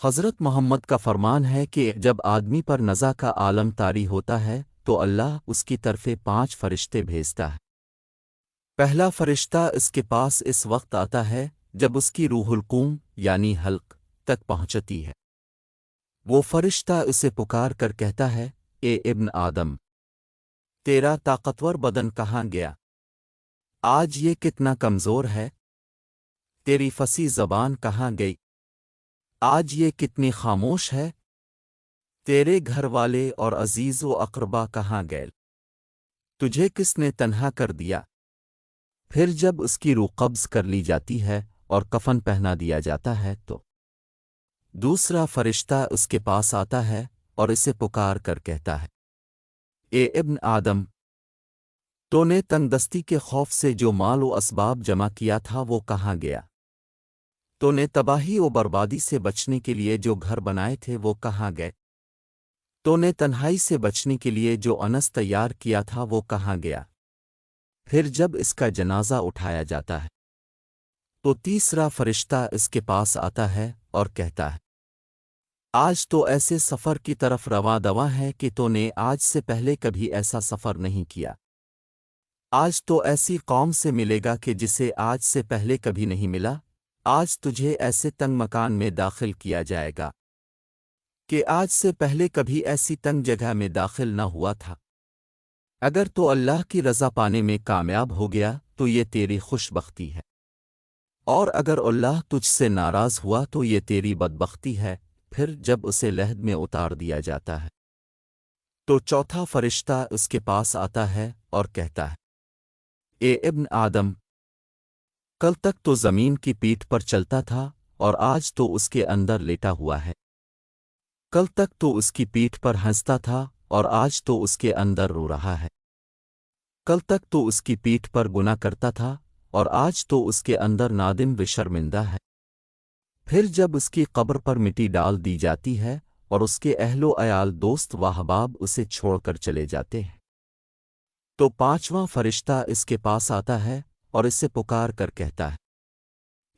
حضرت محمد کا فرمان ہے کہ جب آدمی پر نزا کا عالم طاری ہوتا ہے تو اللہ اس کی طرف 5 فرشتے بھیجتا ہے۔ پہلا فرشتہ اس کے پاس اس وقت آتا ہے جب اس کی روح القوم یعنی حلق تک پہنچتی ہے۔ وہ فرشتہ اسے پکار کر کہتا ہے، اے ابن آدم، تیرا طاقتور بدن کہاں گیا؟ آج یہ کتنا کمزور ہے؟ تیری فصیح زبان کہاں گئی؟ آج یہ کتنی خاموش ہے؟ تیرے گھر والے اور عزیز و اقربا کہاں گئے؟ تجھے کس نے تنہا کر دیا؟ پھر جب اس کی روح قبض کر لی جاتی ہے اور کفن پہنا دیا جاتا ہے تو دوسرا فرشتہ اس کے پاس آتا ہے اور اسے پکار کر کہتا ہے، اے ابن آدم، تو نے تنگ دستی کے خوف سے جو مال و اسباب جمع کیا تھا وہ کہاں گیا؟ تو نے تباہی و بربادی سے بچنے کے لیے جو گھر بنائے تھے وہ کہاں گئے؟ تو نے تنہائی سے بچنے کے لیے جو انس تیار کیا تھا وہ کہاں گیا؟ پھر جب اس کا جنازہ اٹھایا جاتا ہے تو تیسرا فرشتہ اس کے پاس آتا ہے اور کہتا ہے، آج تو ایسے سفر کی طرف رواں دواں ہے کہ تو نے آج سے پہلے کبھی ایسا سفر نہیں کیا۔ آج تو ایسی قوم سے ملے گا کہ جسے آج سے پہلے کبھی نہیں ملا۔ آج تجھے ایسے تنگ مکان میں داخل کیا جائے گا کہ آج سے پہلے کبھی ایسی تنگ جگہ میں داخل نہ ہوا تھا۔ اگر تو اللہ کی رضا پانے میں کامیاب ہو گیا تو یہ تیری خوش بختی ہے، اور اگر اللہ تجھ سے ناراض ہوا تو یہ تیری بدبختی ہے۔ پھر جب اسے لحد میں اتار دیا جاتا ہے تو چوتھا فرشتہ اس کے پاس آتا ہے اور کہتا ہے، اے ابن آدم، کل تک تو زمین کی پیٹھ پر چلتا تھا اور آج تو اس کے اندر لیٹا ہوا ہے۔ کل تک تو اس کی پیٹھ پر ہنستا تھا اور آج تو اس کے اندر رو رہا ہے۔ کل تک تو اس کی پیٹھ پر گناہ کرتا تھا اور آج تو اس کے اندر نادم و شرمندہ ہے۔ پھر جب اس کی قبر پر مٹی ڈال دی جاتی ہے اور اس کے اہل و عیال دوست و احباب اسے چھوڑ کر چلے جاتے ہیں تو پانچواں فرشتہ اس کے پاس آتا ہے اور اسے پکار کر کہتا ہے،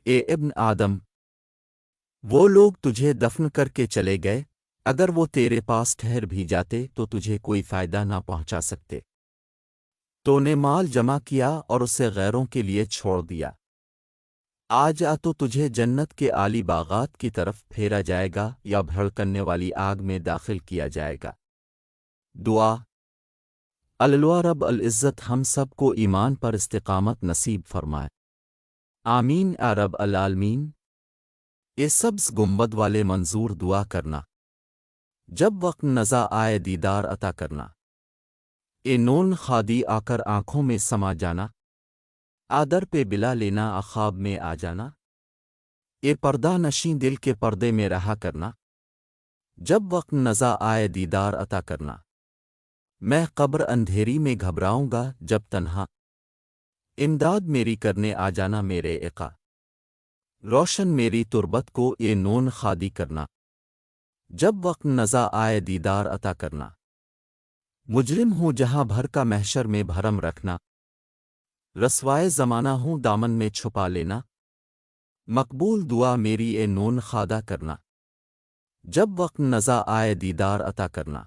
اے ابن آدم، وہ لوگ تجھے دفن کر کے چلے گئے، اگر وہ تیرے پاس ٹھہر بھی جاتے تو تجھے کوئی فائدہ نہ پہنچا سکتے۔ تو نے مال جمع کیا اور اسے غیروں کے لیے چھوڑ دیا۔ آج تو تجھے جنت کے عالی باغات کی طرف پھیرا جائے گا یا بھڑکنے والی آگ میں داخل کیا جائے گا۔ دعا۔ اللہ رب العزت ہم سب کو ایمان پر استقامت نصیب فرمائے، آمین یا رب العالمین۔ یہ سبز گنبد والے منظور دعا کرنا، جب وقت نزا آئے دیدار عطا کرنا، اے نون خادی آ کر آنکھوں میں سما جانا، آدر پہ بلا لینا خواب میں آ جانا، اے پردہ نشیں دل کے پردے میں رہا کرنا، جب وقت نزا آئے دیدار عطا کرنا، میں قبر اندھیری میں گھبراؤں گا جب تنہا، امداد میری کرنے آ جانا میرے آقا، روشن میری تربت کو یہ نون خادی کرنا، جب وقت نزا آئے دیدار عطا کرنا، مجرم ہوں جہاں بھر کا محشر میں بھرم رکھنا، رسوائے زمانہ ہوں دامن میں چھپا لینا، مقبول دعا میری اے نون خادہ کرنا، جب وقت نزا آئے دیدار عطا کرنا۔